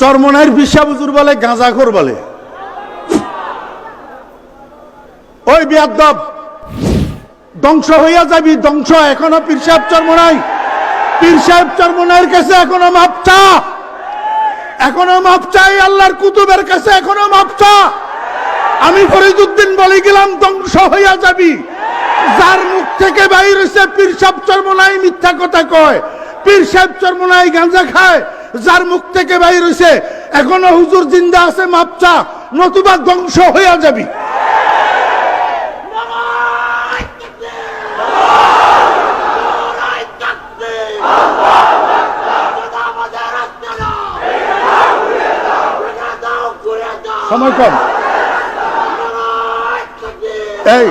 চরমনাইয়ের বিশা বুজুর বলে গাঁজাখোর বলে। ওই বিয়াদ্দব, ধ্বংস হইয়া যাবি, ধ্বংস। এখনো পীর সাহেব চরমনাই, পীর সাহেব চরমনাইয়ের কাছে এখনো মাপ চা, এখনো মাপ চাই আল্লাহর কুতুবের কাছে, এখনো মাপ চা। আমি ফরিদউদ্দিন বলে গেলাম ধ্বংস হইয়া যাবি। যার মুখ থেকে বাইর হইছে পীর সাহেব চরমনাই মিথ্যা কথা কয়, পীর সাহেব চরমনাই গাঁজা খায়, যার মুখ থেকে বাইর হইছে এখনো হুজুর জিন্দা আছে, মাপ চা, নতুবা ধ্বংস হইয়া যাবি। সময় কম। এই